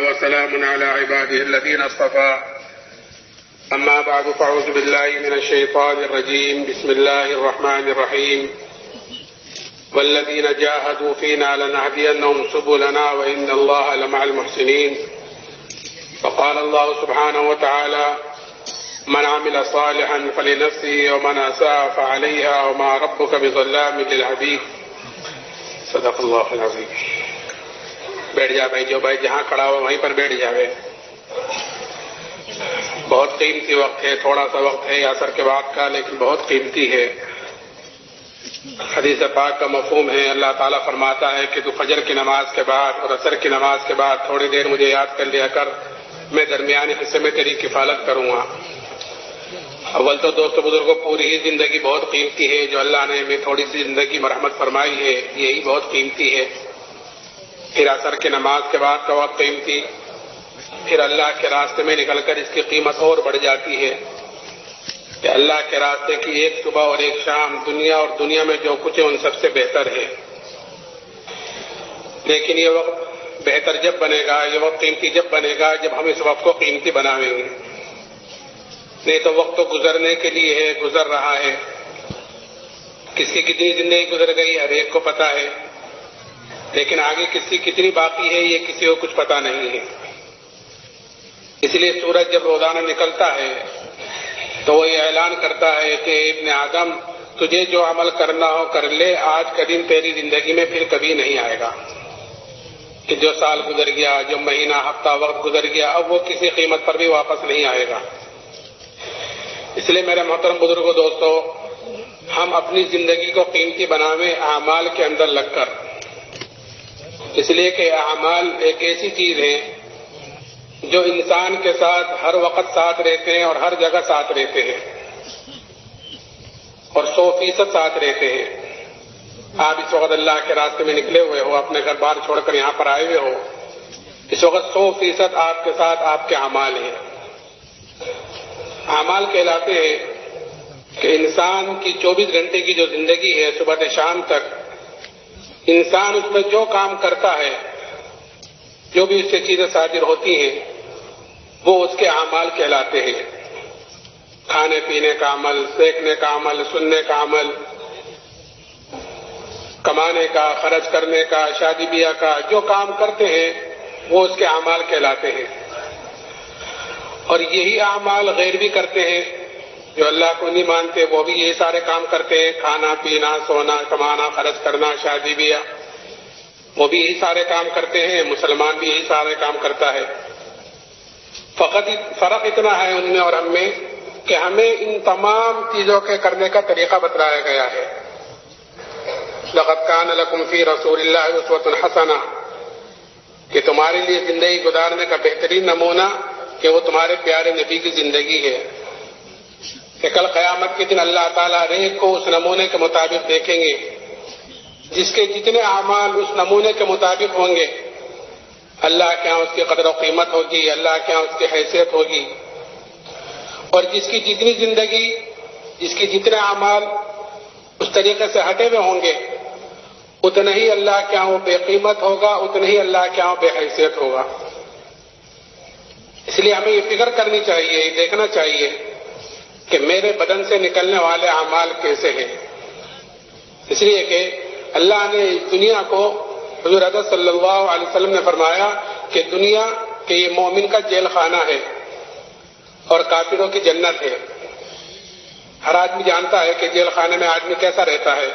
وسلام على عباده الذين اصطفى أما بعد فأعوذ بالله من الشيطان الرجيم بسم الله الرحمن الرحيم والذين جاهدوا فينا لنهدينهم سبلنا وإن الله لمع المحسنين وقال الله سبحانه وتعالى من عمل صالحا فلنفسه ومن أساء فعليها وما ربك بظلام للعبيد صدق اللہ العظیم. بیٹھ جا بھائی، جو بھائی جہاں کھڑا ہو وہیں پر بیٹھ جاوے. بہت قیمتی وقت ہے، تھوڑا سا وقت ہے عصر کے بعد کا، لیکن بہت قیمتی ہے. حدیث پاک کا مفہوم ہے، اللہ تعالیٰ فرماتا ہے کہ تو فجر کی نماز کے بعد اور عصر کی نماز کے بعد تھوڑی دیر مجھے یاد کر لیا کر، میں درمیانی حصے میں تیری کفالت کروں گا. اول تو دوستو بزرگوں، پوری ہی زندگی بہت قیمتی ہے. جو اللہ نے ہمیں تھوڑی سی زندگی مرحمت فرمائی ہے یہی بہت قیمتی ہے. پھر عصر کی نماز کے بعد کا وقت قیمتی، پھر اللہ کے راستے میں نکل کر اس کی قیمت اور بڑھ جاتی ہے کہ اللہ کے راستے کی ایک صبح اور ایک شام دنیا اور دنیا میں جو کچھ ہے ان سب سے بہتر ہے. لیکن یہ وقت بہتر جب بنے گا، یہ وقت قیمتی جب بنے گا جب ہم اس وقت کو قیمتی بنائیں گے. نہیں تو وقت تو گزرنے کے لیے ہے، گزر رہا ہے. کس کی کتنی زندگی گزر گئی ہر ایک کو پتا ہے، لیکن آگے کس کی کتنی باقی ہے یہ کسی کو کچھ پتا نہیں ہے. اس لیے سورج جب روزانہ نکلتا ہے تو وہ یہ اعلان کرتا ہے کہ ابن آدم تجھے جو عمل کرنا ہو کر لے، آج کا دن تیری زندگی میں پھر کبھی نہیں آئے گا. کہ جو سال گزر گیا، جو مہینہ ہفتہ وقت گزر گیا، اب وہ کسی قیمت پر بھی واپس نہیں آئے گا. اس لیے میرے محترم بزرگوں دوستو، ہم اپنی زندگی کو قیمتی بناویں اعمال کے اندر لگ کر. اس لیے کہ اعمال ایک ایسی چیز ہے جو انسان کے ساتھ ہر وقت ساتھ رہتے ہیں اور ہر جگہ ساتھ رہتے ہیں اور 100% ساتھ رہتے ہیں. آپ اس وقت اللہ کے راستے میں نکلے ہوئے ہو، اپنے گھر بار چھوڑ کر یہاں پر آئے ہوئے ہو، اس وقت 100% آپ کے ساتھ آپ کے اعمال ہیں. اعمال کہلاتے ہیں کہ انسان کی 24 گھنٹے کی جو زندگی ہے صبح سے شام تک، انسان اس میں جو کام کرتا ہے، جو بھی اس سے چیزیں صادر ہوتی ہیں، وہ اس کے اعمال کہلاتے ہیں. کھانے پینے کا عمل، دیکھنے کا عمل، سننے کا عمل، کمانے کا، خرچ کرنے کا، شادی بیاہ کا، جو کام کرتے ہیں وہ اس کے اعمال کہلاتے ہیں. اور یہی اعمال غیر بھی کرتے ہیں، جو اللہ کو نہیں مانتے وہ بھی یہی سارے کام کرتے ہیں. کھانا پینا، سونا، کمانا، خرچ کرنا، شادی بیاہ، وہ بھی یہی سارے کام کرتے ہیں. مسلمان بھی یہی سارے کام کرتا ہے. فقط فرق اتنا ہے ان میں اور ہم میں کہ ہمیں ان تمام چیزوں کے کرنے کا طریقہ بتلایا گیا ہے. لقد کان لکم فی رسول اللہ اسوۃ حسنہ، کہ تمہارے لیے زندگی گزارنے کا بہترین نمونہ کہ وہ تمہارے پیارے نبی کی زندگی ہے. کہ کل قیامت کے دن اللہ تعالیٰ ہر ایک کو اس نمونے کے مطابق دیکھیں گے. جس کے جتنے اعمال اس نمونے کے مطابق ہوں گے، اللہ کے ہاں اس کی قدر و قیمت ہوگی، اللہ کے ہاں اس کی حیثیت ہوگی. اور جس کی جتنی زندگی، جس کی جتنے اعمال اس طریقے سے ہٹے ہوئے ہوں گے، اتنا ہی اللہ کے ہاں وہ بے قیمت ہوگا، اتنا ہی اللہ کے ہاں بے حیثیت ہوگا. اس لیے ہمیں یہ فکر کرنی چاہیے، یہ دیکھنا چاہیے کہ میرے بدن سے نکلنے والے اعمال کیسے ہیں. اس لیے کہ اللہ نے اس دنیا کو، حضور اقدس صلی اللہ علیہ وسلم نے فرمایا کہ دنیا کہ یہ مومن کا جیل خانہ ہے اور کافروں کی جنت ہے. ہر آدمی جانتا ہے کہ جیل خانے میں آدمی کیسا رہتا ہے،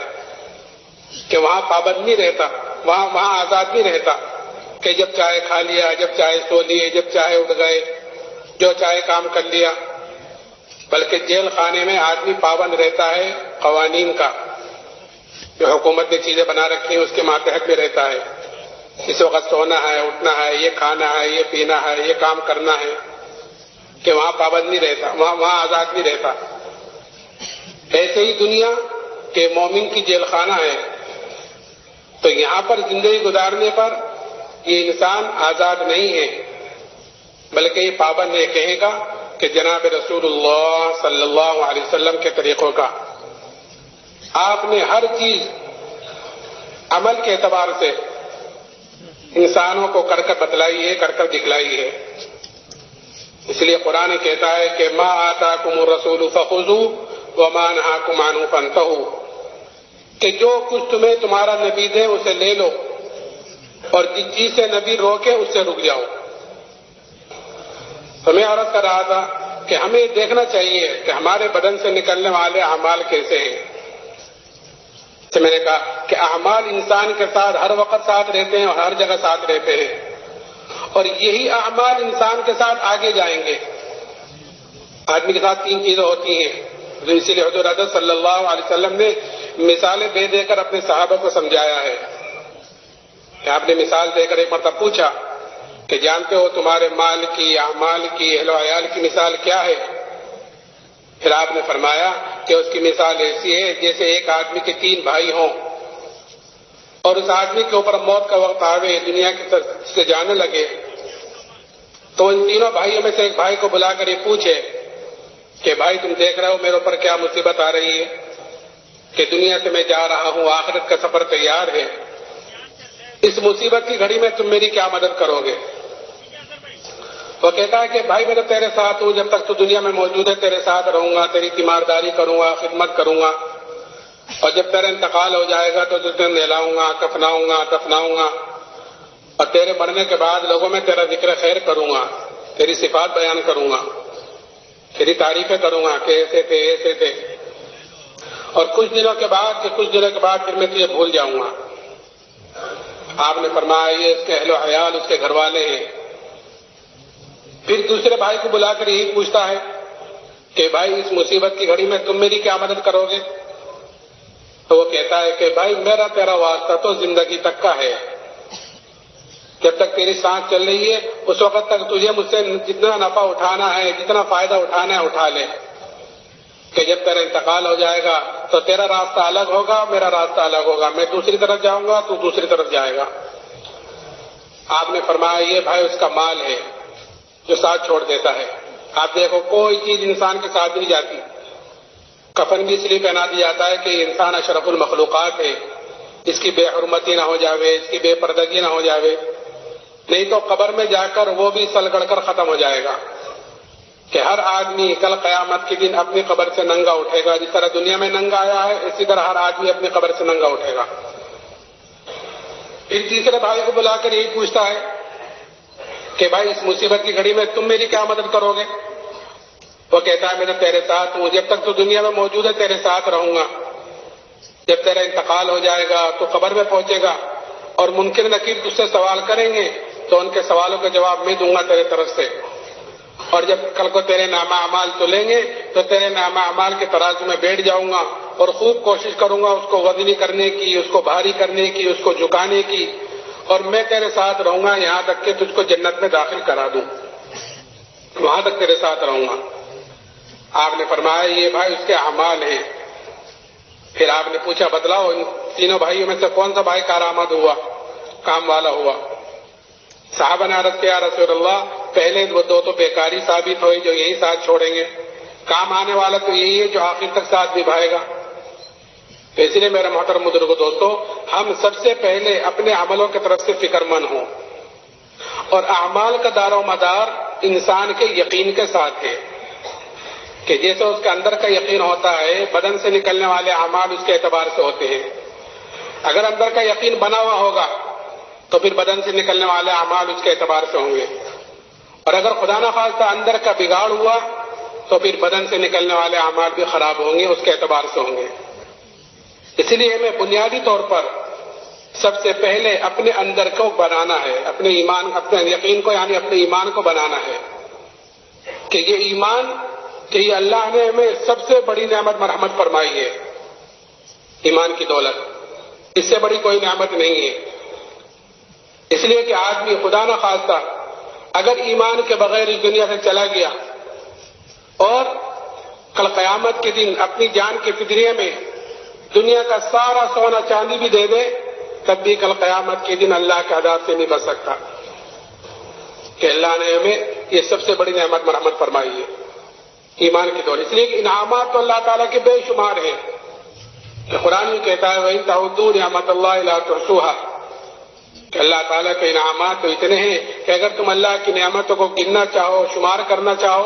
کہ وہاں پابند نہیں رہتا، وہاں آزاد نہیں رہتا کہ جب چاہے کھا لیا، جب چاہے سو لیے، جب چاہے اٹھ گئے، جو چاہے کام کر لیا. بلکہ جیل خانے میں آدمی پابند رہتا ہے قوانین کا، جو حکومت نے چیزیں بنا رکھی ہیں اس کے ماتحت میں رہتا ہے. اس وقت سونا ہے، اٹھنا ہے، یہ کھانا ہے، یہ پینا ہے، یہ کام کرنا ہے، کہ وہاں پابند نہیں رہتا، وہاں آزاد نہیں رہتا. ایسے ہی دنیا کے مومن کی جیل خانہ ہے. تو یہاں پر زندگی گزارنے پر یہ انسان آزاد نہیں ہے، بلکہ یہ پابند یہ کہے گا کہ جناب رسول اللہ صلی اللہ علیہ وسلم کے طریقوں کا. آپ نے ہر چیز عمل کے اعتبار سے انسانوں کو کر کر بتلائی ہے، کر کر دکھلائی ہے۔ اس لیے قرآن کہتا ہے کہ ما آتاکم الرسول فخذوہ وما نہاکم عنہ فانتہوا، کہ جو کچھ تمہیں تمہارا نبی دے اسے لے لو، اور جس چیز سے نبی روکے اس سے رک جاؤ۔ تو میں عرض کر رہا تھا کہ ہمیں دیکھنا چاہیے کہ ہمارے بدن سے نکلنے والے اعمال کیسے ہیں۔ تو میں نے کہا کہ اعمال انسان کے ساتھ ہر وقت ساتھ رہتے ہیں اور ہر جگہ ساتھ رہتے ہیں، اور یہی اعمال انسان کے ساتھ آگے جائیں گے۔ آدمی کے ساتھ تین چیزیں ہوتی ہیں، اسی لیے حضور اقدس صلی اللہ علیہ وسلم نے مثالیں دے دے کر اپنے صحابہ کو سمجھایا ہے۔ کہ آپ نے مثال دے کر ایک مرتبہ پوچھا کہ جانتے ہو تمہارے مال کی، اعمال کی، اہل و عیال کی مثال کیا ہے؟ پھر آپ نے فرمایا کہ اس کی مثال ایسی ہے جیسے ایک آدمی کے تین بھائی ہوں، اور اس آدمی کے اوپر موت کا وقت آوے، دنیا کی طرف سے جانے لگے، تو ان تینوں بھائیوں میں سے ایک بھائی کو بلا کر یہ پوچھے کہ بھائی تم دیکھ رہے ہو میرے اوپر کیا مصیبت آ رہی ہے، کہ دنیا سے میں جا رہا ہوں، آخرت کا سفر تیار ہے، اس مصیبت کی گھڑی میں تم میری کیا مدد کرو گے؟ وہ کہتا ہے کہ بھائی میں تو تیرے ساتھ ہوں، جب تک تو دنیا میں موجود ہے تیرے ساتھ رہوں گا، تیری تیمارداری کروں گا، خدمت کروں گا، اور جب تیرا انتقال ہو جائے گا تو تجھے نہلاؤں گا، کفناؤں گا، دفناؤں گا، اور تیرے مرنے کے بعد لوگوں میں تیرا ذکر خیر کروں گا، تیری صفات بیان کروں گا، تیری تعریفیں کروں گا کہ ایسے تھے ایسے تھے، اور کچھ دنوں کے بعد پھر میں تجھے بھول جاؤں گا۔ آپ نے فرمایا یہ اس کے اہل و عیال، اس کے گھر والے ہیں۔ پھر دوسرے بھائی کو بلا کر یہی پوچھتا ہے کہ بھائی اس مصیبت کی گھڑی میں تم میری کیا مدد کرو گے؟ تو وہ کہتا ہے کہ بھائی میرا تیرا واسطہ تو زندگی تک کا ہے، جب تک تیری سانس چل رہی ہے اس وقت تک تجھے مجھ سے جتنا نفع اٹھانا ہے، جتنا فائدہ اٹھانا ہے اٹھا لے، کہ جب تیرا انتقال ہو جائے گا تو تیرا راستہ الگ ہوگا، میرا راستہ الگ ہوگا، میں دوسری طرف جاؤں گا، تو دوسری طرف جائے گا۔ آپ نے فرمایا یہ بھائی اس کا مال ہے جو ساتھ چھوڑ دیتا ہے۔ آپ دیکھو کوئی چیز انسان کے ساتھ نہیں جاتی، کفن بھی اس لیے پہنا دیا جاتا ہے کہ یہ انسان اشرف المخلوقات ہے، اس کی بے حرمتی نہ ہو جاوے، اس کی بے پردگی نہ ہو جاوے، نہیں تو قبر میں جا کر وہ بھی سل گڑ کر ختم ہو جائے گا، کہ ہر آدمی کل قیامت کے دن اپنی قبر سے ننگا اٹھے گا، جس طرح دنیا میں ننگا آیا ہے اسی طرح ہر آدمی اپنی قبر سے ننگا اٹھے گا۔ پھر تیسرے بھائی کو بلا کر یہی پوچھتا ہے کہ بھائی اس مصیبت کی گھڑی میں تم میری کیا مدد کرو گے؟ وہ کہتا ہے میں تو تیرے ساتھ ہوں، جب تک تو دنیا میں موجود ہے تیرے ساتھ رہوں گا، جب تیرا انتقال ہو جائے گا تو قبر میں پہنچے گا اور منکر نکیر تجھ سے سوال کریں گے تو ان کے سوالوں کا جواب میں دوں گا تیرے طرف سے، اور جب کل کو تیرے نامہ اعمال تلیں گے تو تیرے نامہ اعمال کے ترازو میں بیٹھ جاؤں گا اور خوب کوشش کروں گا اس کو وزنی کرنے کی، اس کو بھاری کرنے کی، اس کو جھکانے کی، اور میں تیرے ساتھ رہوں گا یہاں تک کہ تجھ کو جنت میں داخل کرا دوں، وہاں تک تیرے ساتھ رہوں گا۔ آپ نے فرمایا یہ بھائی اس کے اعمال ہیں۔ پھر آپ نے پوچھا بتلاؤ ان تینوں بھائیوں میں سے کون سا بھائی کارآمد ہوا، کام والا ہوا؟ صحابہ نے عرض کیا رسول اللہ پہلے وہ دو تو بیکاری ثابت ہوئی جو یہی ساتھ چھوڑیں گے، کام آنے والا تو یہی ہے جو آخر تک ساتھ نبھائے گا۔ تو اس لیے میرے محترم بزرگوں دوستو، ہم سب سے پہلے اپنے عملوں کی طرف سے فکر مند ہوں، اور اعمال کا دار و مدار انسان کے یقین کے ساتھ ہے، کہ جیسے اس کے اندر کا یقین ہوتا ہے بدن سے نکلنے والے اعمال اس کے اعتبار سے ہوتے ہیں۔ اگر اندر کا یقین بنا ہوا ہوگا تو پھر بدن سے نکلنے والے اعمال اس کے اعتبار سے ہوں گے، اور اگر خدا نخواستہ اندر کا بگاڑ ہوا تو پھر بدن سے نکلنے والے اعمال بھی خراب ہوں گے، اس کے اعتبار سے ہوں گے۔ اس لیے ہمیں بنیادی طور پر سب سے پہلے اپنے اندر کو بنانا ہے، اپنے یقین کو یعنی اپنے ایمان کو بنانا ہے، کہ یہ ایمان کہ یہ اللہ نے ہمیں سب سے بڑی نعمت مرحمت فرمائی ہے، ایمان کی دولت، اس سے بڑی کوئی نعمت نہیں ہے۔ اس لیے کہ آدمی خدا نہ خواستہ اگر ایمان کے بغیر اس دنیا سے چلا گیا اور کل قیامت کے دن اپنی جان کے فدیے میں دنیا کا سارا سونا چاندی بھی دے دے تب بھی کل قیامت کے دن اللہ کے عذاب سے نہیں بچ سکتا، کہ اللہ نے ہمیں یہ سب سے بڑی نعمت مرحمت فرمائی ہے، ایمان کی دولت۔ اس لیے کہ انعامات تو اللہ تعالیٰ کے بے شمار ہیں، کہ قرآن یہ کہتا ہے وَإِن تَعُدُّوا نِعْمَتَ اللَّهِ لَا تُحْصُوهَا، کہ اللہ تعالیٰ کے انعامات تو اتنے ہیں کہ اگر تم اللہ کی نعمتوں کو گننا چاہو، شمار کرنا چاہو،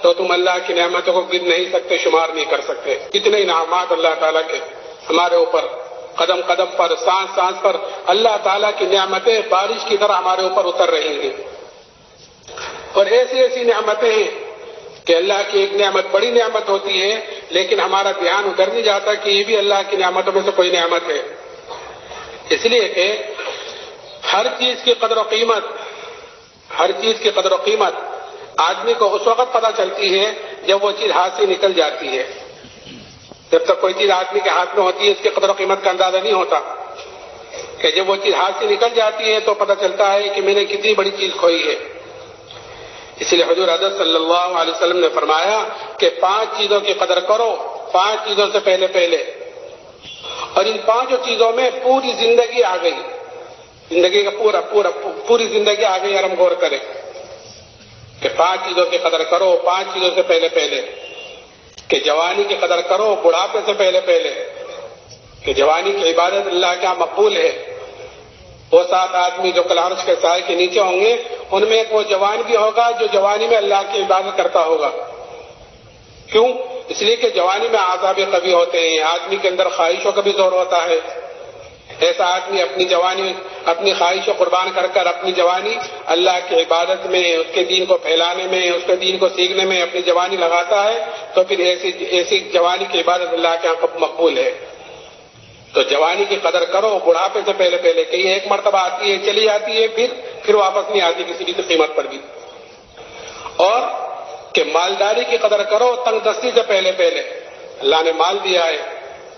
تو تم اللہ کی نعمتوں کو گن نہیں سکتے، شمار نہیں کر سکتے. کتنے انعامات اللہ تعالیٰ کے ہمارے اوپر، قدم قدم پر، سانس سانس پر اللہ تعالیٰ کی نعمتیں بارش کی طرح ہمارے اوپر اتر رہی ہیں. اور ایسی ایسی نعمتیں ہیں کہ اللہ کی ایک نعمت بڑی نعمت ہوتی ہے، لیکن ہمارا دھیان ادھر نہیں جاتا کہ یہ بھی اللہ کی نعمتوں میں سے کوئی نعمت ہے. اس لیے کہ ہر چیز کی قدر و قیمت آدمی کو اس وقت پتہ چلتی ہے جب وہ چیز ہاتھ سے نکل جاتی ہے. جب تک کوئی چیز آدمی کے ہاتھ میں ہوتی ہے اس کی قدر و قیمت کا اندازہ نہیں ہوتا، کہ جب وہ چیز ہاتھ سے نکل جاتی ہے تو پتہ چلتا ہے کہ میں نے کتنی بڑی چیز کھوئی ہے. اس لیے حضور حضرت صلی اللہ علیہ وسلم نے فرمایا کہ 5 چیزوں کی قدر کرو 5 چیزوں سے پہلے، اور ان 5 چیزوں میں پوری زندگی آ گئی، زندگی کا پوری زندگی آ گئی. اور ہم غور کریں کہ 5 چیزوں کی قدر کرو 5 چیزوں سے پہلے، کہ جوانی کی قدر کرو بڑھاپے سے پہلے، کہ جوانی کی عبادت اللہ کا مقبول ہے. وہ 7 آدمی جو کل عرش کے سائے کے نیچے ہوں گے ان میں ایک وہ جوان بھی ہوگا جو جوانی میں اللہ کی عبادت کرتا ہوگا. کیوں؟ اس لیے کہ جوانی میں اعصاب قوی ہوتے ہیں، آدمی کے اندر خواہشوں کا بھی زور ہوتا ہے. ایسا آدمی اپنی جوانی، اپنی خواہشوں قربان کر اپنی جوانی اللہ کی عبادت میں، اس کے دین کو پھیلانے میں، اس کے دین کو سیکھنے میں اپنی جوانی لگاتا ہے تو پھر ایسی جوانی کی عبادت اللہ کے یہاں مقبول ہے. تو جوانی کی قدر کرو بڑھاپے سے پہلے کہ یہ ایک مرتبہ آتی ہے چلی جاتی ہے پھر واپس نہیں آتی کسی بھی قیمت پر بھی. اور کہ مالداری کی قدر کرو تنگ دستی سے پہلے. اللہ نے مال دیا ہے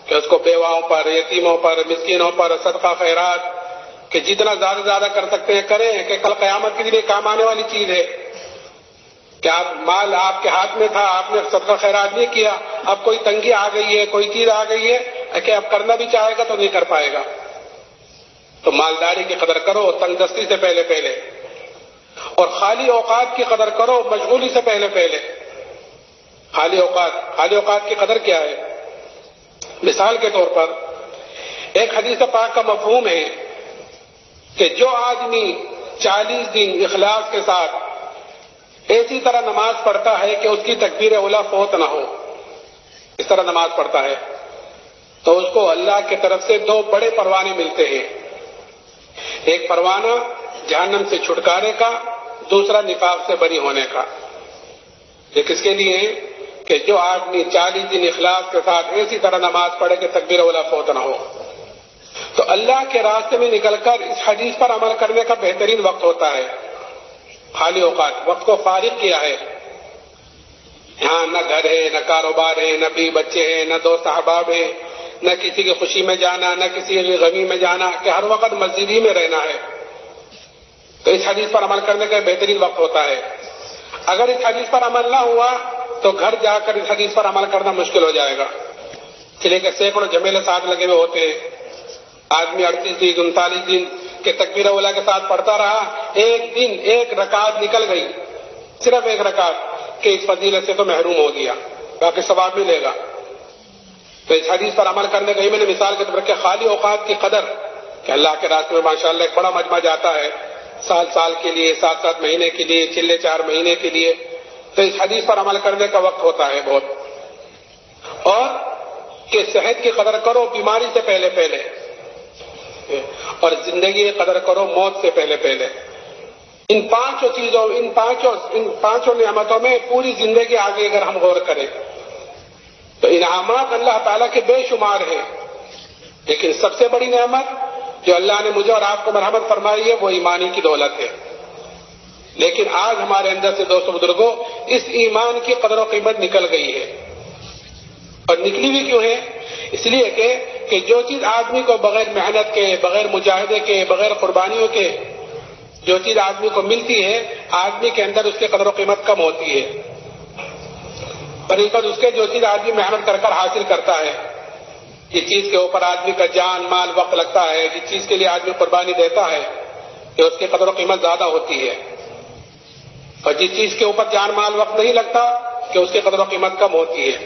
کہ اس کو بیواؤں پر، یتیموں پر، مسکینوں پر صدقہ خیرات کہ جتنا زیادہ کر سکتے ہیں کریں، کہ کل قیامت کے لیے کام آنے والی چیز ہے. کہ مال آپ کے ہاتھ میں تھا، آپ نے صدقہ خیرات نہیں کیا، اب کوئی تنگی آ گئی ہے، کوئی چیز آ گئی ہے کہ اب کرنا بھی چاہے گا تو نہیں کر پائے گا. تو مالداری کی قدر کرو تنگ دستی سے پہلے، اور خالی اوقات کی قدر کرو مشغولی سے پہلے. خالی اوقات کی قدر کیا ہے؟ مثال کے طور پر ایک حدیث پاک کا مفہوم ہے کہ جو آدمی 40 دن اخلاص کے ساتھ ایسی طرح نماز پڑھتا ہے کہ اس کی تکبیر اولیٰ فوت نہ ہو، اس طرح نماز پڑھتا ہے تو اس کو اللہ کی طرف سے 2 بڑے پروانے ملتے ہیں. ایک پروانہ جہنم سے چھٹکارے کا، دوسرا نفاق سے بری ہونے کا. یہ کس کے لیے ہے؟ کہ جو آدمی 40 دن اخلاص کے ساتھ ایسی طرح نماز پڑھے کہ تکبیر اولیٰ فوت نہ ہو. تو اللہ کے راستے میں نکل کر اس حدیث پر عمل کرنے کا بہترین وقت ہوتا ہے خالی اوقات. وقت کو فارغ کیا ہے، یہاں نہ گھر ہے، نہ کاروبار ہے، نہ بھی بچے ہیں، نہ دوست احباب ہیں، نہ کسی کی خوشی میں جانا، نہ کسی کی غمی میں جانا، کہ ہر وقت مسجد ہی میں رہنا ہے. تو اس حدیث پر عمل کرنے کا بہترین وقت ہوتا ہے. اگر اس حدیث پر عمل نہ ہوا تو گھر جا کر اس حدیث پر عمل کرنا مشکل ہو جائے گا. اس لیے کہ سینکڑوں جمیلے ساتھ لگے ہوئے ہوتے ہیں. آدمی 38 دن 39 دن کے تکبیر اولیٰ کے ساتھ پڑھتا رہا، ایک دن ایک رکعت نکل گئی، صرف ایک رکعت، کہ اس فضیلت سے تو محروم ہو گیا، باقی ثواب ملے گا. تو اس حدیث پر عمل کرنے کا ہی میں نے مثال کے طور پر خالی اوقات کی قدر، کہ اللہ کے راستے میں ماشاءاللہ ایک بڑا مجمع جاتا ہے سال کے لیے، 7 مہینے کے لیے، چلے 4 مہینے کے لیے. تو اس حدیث پر عمل کرنے کا وقت ہوتا ہے بہت. اور کہ صحت کی قدر کرو بیماری سے پہلے، اور زندگی کی قدر کرو موت سے پہلے. ان 5 چیزوں، ان پانچوں نعمتوں میں پوری زندگی آگے اگر ہم غور کریں تو انعامات اللہ تعالیٰ کے بے شمار ہیں. لیکن سب سے بڑی نعمت جو اللہ نے مجھے اور آپ کو مرحمت فرمائی ہے وہ ایمانی کی دولت ہے. لیکن آج ہمارے اندر سے دوستو بزرگوں اس ایمان کی قدر و قیمت نکل گئی ہے. اور نکلی بھی کیوں ہے؟ اس لیے کہ جو چیز آدمی کو بغیر محنت کے، بغیر مجاہدے کے، بغیر قربانیوں کے جو چیز آدمی کو ملتی ہے، آدمی کے اندر اس کی قدر و قیمت کم ہوتی ہے. پر اس کے جو چیز آدمی محنت کر حاصل کرتا ہے، جس چیز کے اوپر آدمی کا جان مال وقت لگتا ہے، جس چیز کے لیے آدمی قربانی دیتا ہے، کہ اس کی قدر و قیمت زیادہ ہوتی ہے. اور جس چیز کے اوپر جان مال وقت نہیں لگتا کہ اس کی قدر و قیمت کم ہوتی ہے.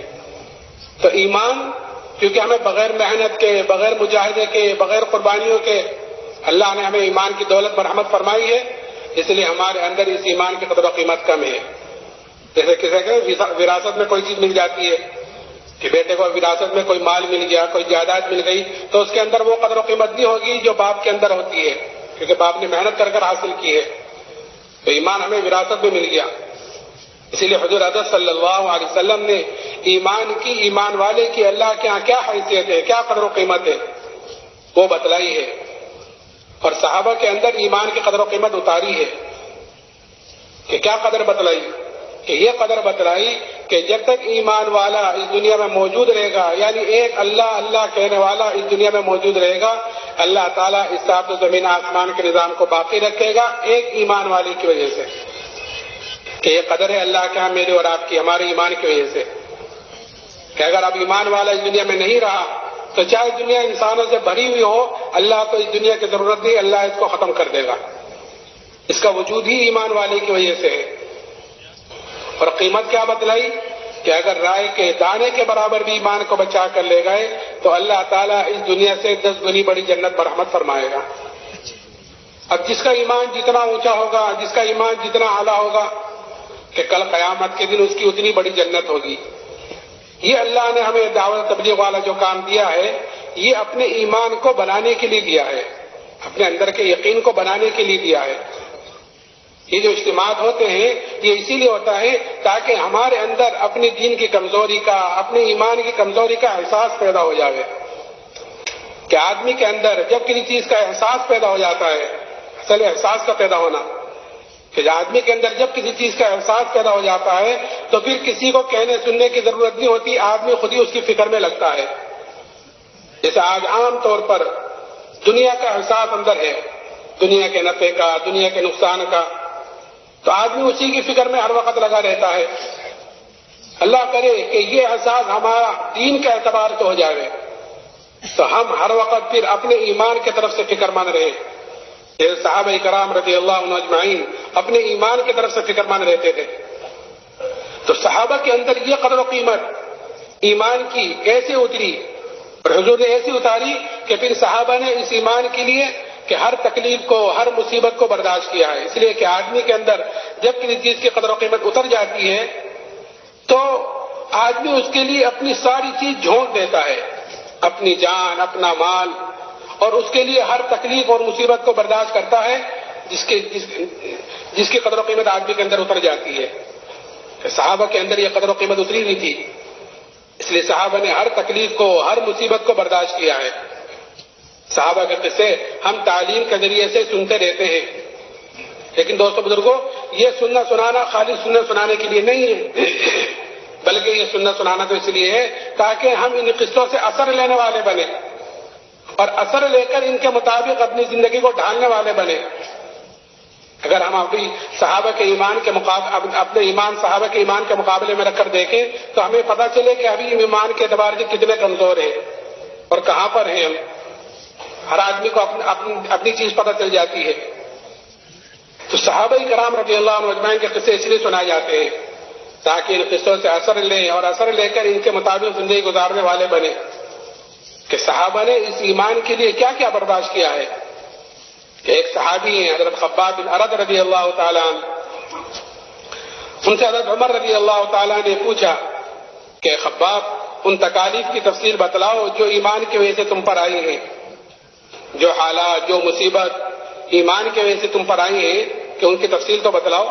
تو ایمان کیونکہ ہمیں بغیر محنت کے، بغیر مجاہدے کے، بغیر قربانیوں کے اللہ نے ہمیں ایمان کی دولت پر رحمت فرمائی ہے، اس لیے ہمارے اندر اس ایمان کی قدر و قیمت کم ہے. جیسے کسی کے وراثت میں کوئی چیز مل جاتی ہے کہ بیٹے کو وراثت میں کوئی مال مل گیا، کوئی جائیداد مل گئی، تو اس کے اندر وہ قدر و قیمت نہیں ہوگی جو باپ کے اندر ہوتی ہے، کیونکہ باپ نے محنت کر کر حاصل کی ہے. تو ایمان ہمیں وراثت میں مل گیا. اسی لیے حضور حضرت صلی اللہ علیہ وسلم نے ایمان کی، ایمان والے کی اللہ کے ہاں کیا حیثیت ہے، کیا قدر و قیمت ہے، وہ بتلائی ہے. اور صحابہ کے اندر ایمان کی قدر و قیمت اتاری ہے کہ کیا قدر بتلائی، کہ یہ قدر بتلائی کہ جب تک ایمان والا اس دنیا میں موجود رہے گا، یعنی ایک اللہ اللہ کہنے والا اس دنیا میں موجود رہے گا، اللہ تعالیٰ اس سات زمین آسمان کے نظام کو باقی رکھے گا ایک ایمان والے کی وجہ سے. کہ یہ قدر ہے اللہ کے ہاں میرے اور آپ کی، ہمارے ایمان کی وجہ سے، کہ اگر اب ایمان والا اس دنیا میں نہیں رہا تو چاہے دنیا انسانوں سے بھری ہوئی ہو، اللہ کو اس دنیا کی ضرورت نہیں، اللہ اس کو ختم کر دے گا. اس کا وجود ہی ایمان والے کی وجہ سے ہے. اور قیمت کیا بتلائی کہ اگر رائے کے دانے کے برابر بھی ایمان کو بچا کر لے گئے تو اللہ تعالیٰ اس دنیا سے 10 گنی بڑی جنت پر رحمت فرمائے گا. اب جس کا ایمان جتنا اونچا ہوگا، جس کا ایمان جتنا اعلیٰ ہوگا، کہ کل قیامت کے دن اس کی اتنی بڑی جنت ہوگی. یہ اللہ نے ہمیں دعوت تبلیغ والا جو کام دیا ہے، یہ اپنے ایمان کو بنانے کے لیے دیا ہے، اپنے اندر کے یقین کو بنانے کے لیے دیا ہے. یہ جو اجتماعات ہوتے ہیں یہ اسی لیے ہوتا ہے تاکہ ہمارے اندر اپنی دین کی کمزوری کا، اپنے ایمان کی کمزوری کا احساس پیدا ہو جائے. کہ آدمی کے اندر جب کسی چیز کا احساس پیدا ہو جاتا ہے، اصل احساس کا پیدا ہونا، کہ آدمی کے اندر جب کسی چیز کا احساس پیدا ہو جاتا ہے تو پھر کسی کو کہنے سننے کی ضرورت نہیں ہوتی، آدمی خود ہی اس کی فکر میں لگتا ہے. جیسے آج عام طور پر دنیا کا احساس اندر ہے، دنیا کے نفع کا، دنیا کے نقصان کا، تو آدمی اسی کی فکر میں ہر وقت لگا رہتا ہے. اللہ کرے کہ یہ احساس ہمارا دین کے اعتبار سے ہو جائے تو ہم ہر وقت پھر اپنے ایمان کی طرف سے فکر مند رہے. صحابہ کرام رضی اللہ عنہ اجمعین اپنے ایمان کی طرف سے فکر مند رہتے تھے. تو صحابہ کے اندر یہ قدر و قیمت ایمان کی ایسے اتری اور حضور نے ایسی اتاری کہ پھر صحابہ نے اس ایمان کے لیے کہ ہر تکلیف کو، ہر مصیبت کو برداشت کیا ہے. اس لیے کہ آدمی کے اندر جب کسی چیز کی قدر و قیمت اتر جاتی ہے تو آدمی اس کے لیے اپنی ساری چیز جھونک دیتا ہے، اپنی جان، اپنا مال، اور اس کے لیے ہر تکلیف اور مصیبت کو برداشت کرتا ہے جس کی قدر و قیمت آدمی کے اندر اتر جاتی ہے. صحابہ کے اندر یہ قدر و قیمت اتری نہیں تھی، اس لیے صحابہ نے ہر تکلیف کو، ہر مصیبت کو برداشت کیا ہے. صحابہ کے قصے ہم تعلیم کے ذریعے سے سنتے رہتے ہیں، لیکن دوستو بزرگوں، یہ سننا سنانا خالی سننا سنانے کے لیے نہیں ہے، بلکہ یہ سننا سنانا تو اس لیے ہے تاکہ ہم ان قصوں سے اثر لینے والے بنے اور اثر لے کر ان کے مطابق اپنی زندگی کو ڈھالنے والے بنے. اگر ہم ابھی صحابہ کے ایمان کے مقابلے، اپنے ایمان صحابہ کے ایمان کے مقابلے میں رکھ کر دیکھیں تو ہمیں پتہ چلے کہ ابھی ایمان کے اعتبار سے کتنے کمزور ہیں اور کہاں پر ہیں ہم. ہر آدمی کو اپنی چیز پتہ چل جاتی ہے. تو صحابہ کرام رضی اللہ عنہ اجمعین کے قصے اس لیے سنائے جاتے ہیں تاکہ ان قصوں سے اثر لیں اور اثر لے کر ان کے مطابق زندگی گزارنے والے بنے کہ صحابہ نے اس ایمان کے لیے کیا کیا برداشت کیا ہے. کہ ایک صحابی ہیں حضرت خباب بن ارد رضی اللہ تعالیٰ عنہ، ان سے حضرت عمر رضی اللہ تعالیٰ نے پوچھا کہ خباب، ان تکالیف کی تفصیل بتلاؤ جو ایمان کی وجہ سے تم پر آئی ہیں، جو حالات، جو مصیبت ایمان کی وجہ سے تم پر آئی ہیں، کہ ان کی تفصیل تو بتلاؤ.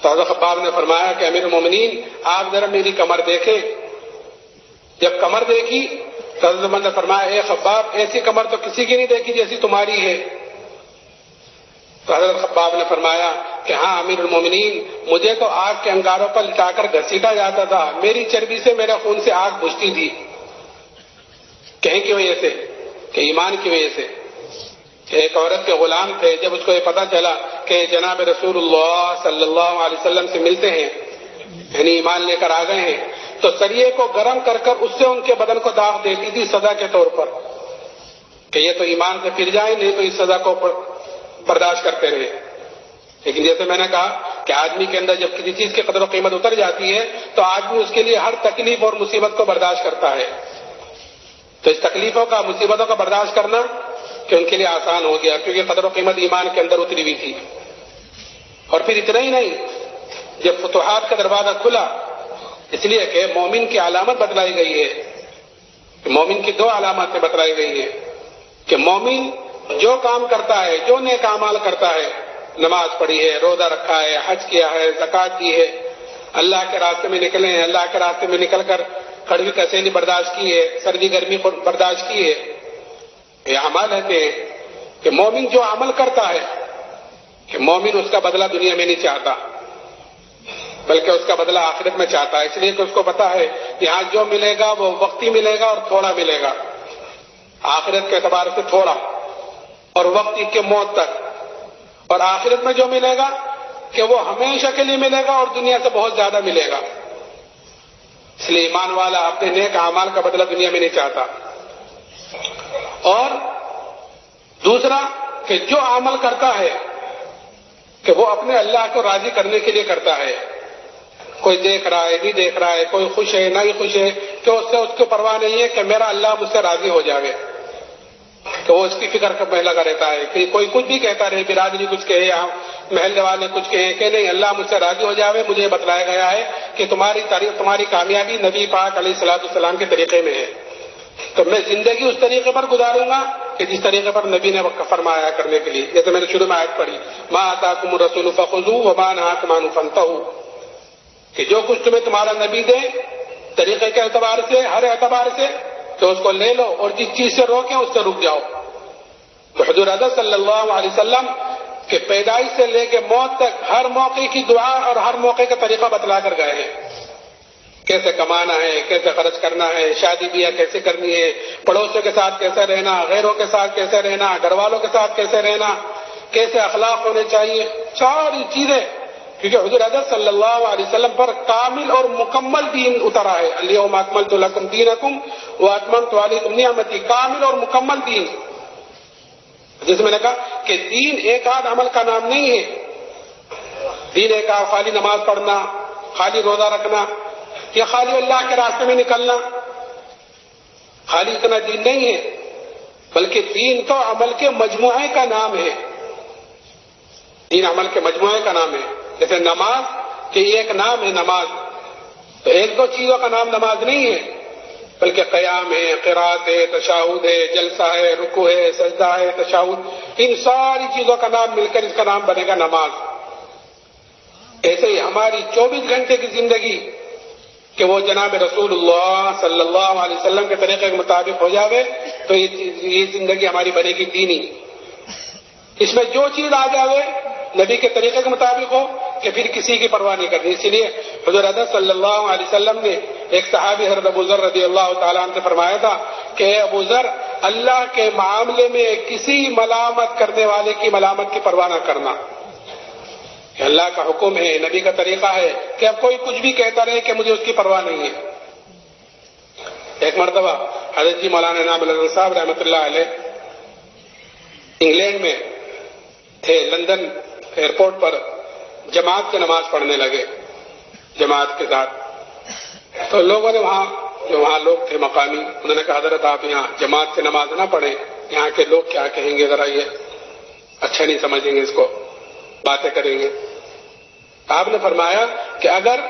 تو حضرت خباب نے فرمایا کہ امیر المومنین آپ ذرا میری کمر دیکھیں. جب کمر دیکھی تو حضرت عمر نے فرمایا اے خباب، ایسی کمر تو کسی کی نہیں دیکھی جیسی تمہاری ہے. تو حضرت خباب نے فرمایا کہ ہاں امیر المومنین، مجھے تو آگ کے انگاروں پر لٹا کر گھسیٹا جاتا تھا، میری چربی سے، میرے خون سے آگ بجھتی تھی. کہیں کی وجہ سے؟ کہ ایمان کی وجہ سے. کہ ایک عورت کے غلام تھے، جب اس کو یہ پتا چلا کہ جناب رسول اللہ صلی اللہ علیہ وسلم سے ملتے ہیں، یعنی ایمان لے کر آ گئے ہیں، تو سریے کو گرم کر کر اس سے ان کے بدن کو داغ دیتی تھی سزا کے طور پر کہ یہ تو ایمان سے پھر جائیں، نہیں تو اس سزا کو برداشت کرتے رہے. لیکن جیسے میں نے کہا کہ آدمی کے اندر جب کسی چیز کی قدر و قیمت اتر جاتی ہے تو آدمی اس کے لیے ہر تکلیف اور مصیبت کو برداشت کرتا ہے. تو اس تکلیفوں کا، مصیبتوں کا برداشت کرنا کہ ان کے لیے آسان ہو گیا، کیونکہ قدر و قیمت ایمان کے اندر اتری ہوئی تھی۔ اور پھر اتنا ہی نہیں، جب فتوحات کا دروازہ کھلا، اس لیے کہ مومن کی علامت بتلائی گئی ہے، مومن کی 2 علامتیں بتلائی گئی ہیں کہ مومن جو کام کرتا ہے، جو نیک اعمال کرتا ہے، نماز پڑھی ہے، روزہ رکھا ہے، حج کیا ہے، زکوٰۃ دی ہے، اللہ کے راستے میں نکلے ہیں، اللہ کے راستے میں نکل کر کڑوی کسیلی برداشت کی ہے، سردی گرمی برداشت کی ہے، یہ اعمال ہے کہ مومن جو عمل کرتا ہے کہ مومن اس کا بدلہ دنیا میں نہیں چاہتا، بلکہ اس کا بدلہ آخرت میں چاہتا ہے، اس لیے کہ اس کو پتا ہے یہاں جو ملے گا وہ وقتی ملے گا اور تھوڑا ملے گا، آخرت کے اعتبار سے تھوڑا، اور وقتی کے موت تک، اور آخرت میں جو ملے گا کہ وہ ہمیشہ کے لیے ملے گا اور دنیا سے بہت زیادہ ملے گا۔ اس لیے ایمان والا اپنے نیک اعمال کا بدلہ دنیا میں نہیں چاہتا۔ اور دوسرا کہ جو عمل کرتا ہے کہ وہ اپنے اللہ کو راضی کرنے کے لیے کرتا ہے، کوئی دیکھ رہا ہے نہیں دیکھ رہا ہے، کوئی خوش ہے نہیں خوش ہے، کہ اس سے اس کو پرواہ نہیں ہے کہ میرا اللہ مجھ سے راضی ہو جائے، تو وہ اس کی فکر میں لگا رہتا ہے کہ کوئی کچھ بھی کہتا رہے، برادری کچھ کہے یا محلے والے کچھ کہیں کہ نہیں، اللہ مجھ سے راضی ہو جائے، مجھے بتلایا گیا ہے کہ تمہاری کامیابی نبی پاک علیہ الصلوۃ والسلام کے طریقے میں ہے، تو میں زندگی اس طریقے پر گزاروں گا کہ جس طریقے پر نبی نے فرمایا کرنے کے لیے، جیسے میں نے شروع میں آیت پڑھی، ما آتاکم الرسول فخذوہ وما نہاکم عنہ فانتہوا، کہ جو کچھ تمہیں تمہارا نبی دے طریقے کے اعتبار سے، ہر اعتبار سے، تو اس کو لے لو، اور جس چیز سے روکیں اس سے رک جاؤ۔ تو حضور اقدس صلی اللہ علیہ وسلم کے پیدائش سے لے کے موت تک ہر موقع کی دعا اور ہر موقع کا طریقہ بتلا کر گئے ہیں، کیسے کمانا ہے، کیسے خرچ کرنا ہے، شادی بیاہ کیسے کرنی ہے، پڑوسیوں کے ساتھ کیسے رہنا، غیروں کے ساتھ کیسے رہنا، گھر والوں کے ساتھ کیسے رہنا، کیسے اخلاق ہونے چاہیے، ساری چیزیں، کیونکہ حضور اقدس صلی اللہ علیہ وسلم پر کامل اور مکمل دین اترا ہے، الیوم اکملت لکم دینکم واتممت علیکم نعمتی، کامل اور مکمل دین، جس میں نے کہا کہ دین ایک آدھ عمل کا نام نہیں ہے، دین ایک آدھ خالی نماز پڑھنا، خالی روزہ رکھنا، یا خالی اللہ کے راستے میں نکلنا، خالی اتنا دین نہیں ہے، بلکہ دین تو عمل کے مجموعے کا نام ہے، دین عمل کے مجموعے کا نام ہے، جیسے نماز کہ یہ ایک نام ہے نماز، تو ایک دو چیزوں کا نام نماز نہیں ہے، بلکہ قیام ہے، قرات ہے، تشہد ہے، جلسہ ہے، رکوع ہے، سجدہ ہے، تشہد، ان ساری چیزوں کا نام مل کر اس کا نام بنے گا نماز۔ ایسے ہی ہماری 24 گھنٹے کی زندگی کہ وہ جناب رسول اللہ صلی اللہ علیہ وسلم کے طریقے کے مطابق ہو جاوے تو یہ زندگی ہماری بنے گی دینی، اس میں جو چیز آ جاوے نبی کے طریقے کے مطابق ہو کہ پھر کسی کی پرواہ نہیں کرنی۔ اسی لیے حضور اقدس صلی اللہ علیہ وسلم نے ایک صحابی حضرت ابو ذر رضی اللہ تعالیٰ عنہ سے فرمایا تھا کہ اے ابو ذر، اللہ کے معاملے میں کسی ملامت کرنے والے کی ملامت کی پرواہ نہ کرنا، کہ اللہ کا حکم ہے، نبی کا طریقہ ہے کہ اب کوئی کچھ بھی کہتا رہے کہ مجھے اس کی پرواہ نہیں ہے۔ ایک مرتبہ حضرت جی مولانا انعام الحسن صاحب رحمۃ اللہ علیہ انگلینڈ میں تھے، لندن ایئرپورٹ پر جماعت سے نماز پڑھنے لگے جماعت کے ساتھ، تو لوگوں نے وہاں لوگ تھے مقامی، انہوں نے کہا حضرت آپ یہاں جماعت سے نماز نہ پڑھیں، یہاں کے لوگ کیا کہیں گے، ذرا یہ اچھا نہیں سمجھیں گے، اس کو باتیں کریں گے۔ آپ نے فرمایا کہ اگر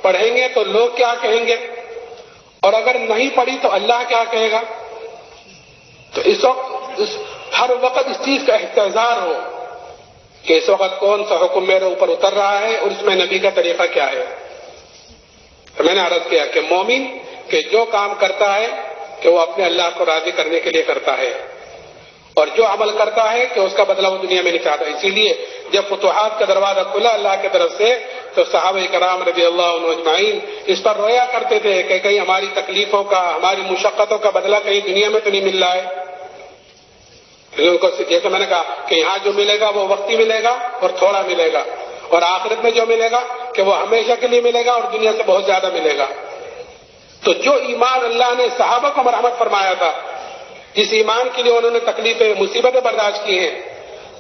پڑھیں گے تو لوگ کیا کہیں گے، اور اگر نہیں پڑھی تو اللہ کیا کہے گا۔ تو اس وقت ہر وقت اس چیز کا احتضار ہو کہ اس وقت کون سا حکم میرے اوپر اتر رہا ہے اور اس میں نبی کا طریقہ کیا ہے۔ تو میں نے عرض کیا کہ مومن کہ جو کام کرتا ہے کہ وہ اپنے اللہ کو راضی کرنے کے لیے کرتا ہے، اور جو عمل کرتا ہے کہ اس کا بدلہ وہ دنیا میں نہیں چاہتا۔ اسی لیے جب فتوحات کا دروازہ کھلا اللہ کی طرف سے تو صحابہ کرام رضی اللہ عنہ اجمعین اس پر رویا کرتے تھے کہ کہیں ہماری تکلیفوں کا، ہماری مشقتوں کا بدلہ کہیں دنیا میں تو نہیں مل رہا ہے۔ ان کو جیسے میں نے کہا کہ یہاں جو ملے گا وہ وقتی ملے گا اور تھوڑا ملے گا، اور آخرت میں جو ملے گا کہ وہ ہمیشہ کے لیے ملے گا اور دنیا سے بہت زیادہ ملے گا۔ تو جو ایمان اللہ نے صحابہ کو مرحمت فرمایا تھا، جس ایمان کے لیے انہوں نے تکلیفیں مصیبتیں برداشت کی ہیں،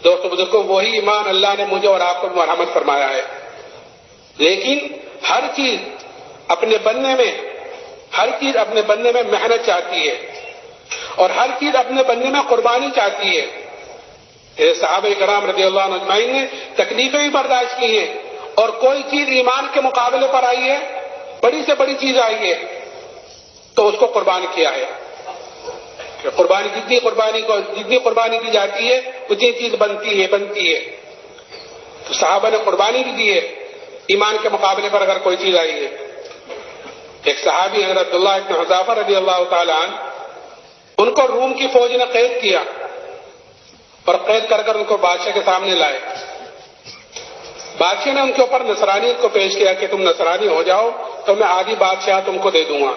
دوستو بزرگوں، وہی ایمان اللہ نے مجھے اور آپ کو مرحمت فرمایا ہے۔ لیکن ہر چیز اپنے بننے میں محنت چاہتی ہے، اور ہر چیز اپنے بندے میں قربانی چاہتی ہے. صحابہ کرام رضی اللہ عنہ اجمعین نے تکلیفیں بھی برداشت کی ہیں, اور کوئی چیز ایمان کے مقابلے پر آئی ہے, بڑی سے بڑی چیز آئی ہے, تو اس کو قربان کیا ہے. کہ قربانی جتنی قربانی دی جاتی ہے اتنی چیز بنتی ہے. تو صحابہ نے قربانی بھی دی ہے ایمان کے مقابلے پر اگر کوئی چیز آئی ہے. ایک صحابی حضرت عبداللہ ابن حذافہ رضی اللہ تعالی عنہ, ان کو روم کی فوج نے قید کیا اور قید کر کر ان کو بادشاہ کے سامنے لائے. بادشاہ نے ان کے اوپر نصرانیت کو پیش کیا کہ تم نصرانی ہو جاؤ تو میں آدھی بادشاہ تم کو دے دوں گا.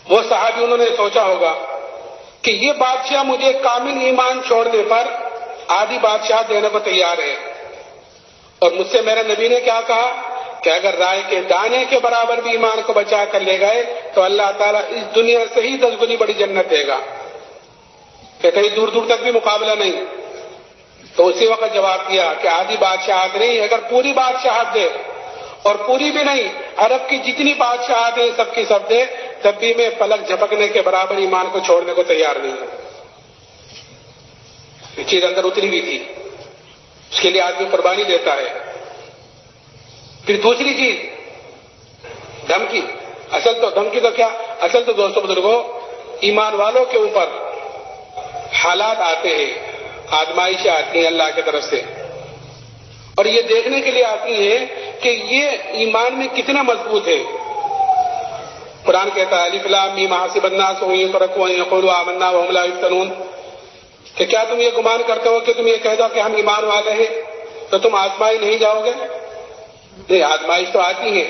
وہ صحابی انہوں نے سوچا ہوگا کہ یہ بادشاہ مجھے کامل ایمان چھوڑنے پر آدھی بادشاہ دینے کو تیار ہے, اور مجھ سے میرے نبی نے کیا کہا کہ اگر رائے کے دانے کے برابر بھی ایمان کو بچا کر لے گئے تو اللہ تعالیٰ اس دنیا سے ہی 10 گنی بڑی جنت دے گا, کہ کہیں دور دور تک بھی مقابلہ نہیں. تو اسی وقت جواب دیا کہ آدھی بادشاہت نہیں, اگر پوری بادشاہت دے, اور پوری بھی نہیں, عرب کی جتنی بادشاہت ہیں سب کی سب دے, تب بھی میں پلک جھپکنے کے برابر ایمان کو چھوڑنے کو تیار نہیں ہوں. یہ چیز اندر اتری ہوئی تھی, اس کے لیے آدمی قربانی دیتا ہے. پھر دوسری چیز دھمکی. دھمکی تو کیا, اصل تو دوستوں بزرگوں ایمان والوں کے اوپر حالات آتے ہیں, آزمائشیں آتی ہیں اللہ کی طرف سے, اور یہ دیکھنے کے لیے آتی ہیں کہ یہ ایمان میں کتنا مضبوط ہے. قرآن کہتا ہے الف لام میم حسب الناس ان یترکوا ان یقولوا آمنا وهم لا یفتنون, کہ کیا تم یہ گمان کرتے ہو کہ تم یہ کہہ دو کہ ہم ایمان والے ہیں تو تم آزمائی نہیں جاؤ گے؟ نہیں, آزمائش تو آتی ہے.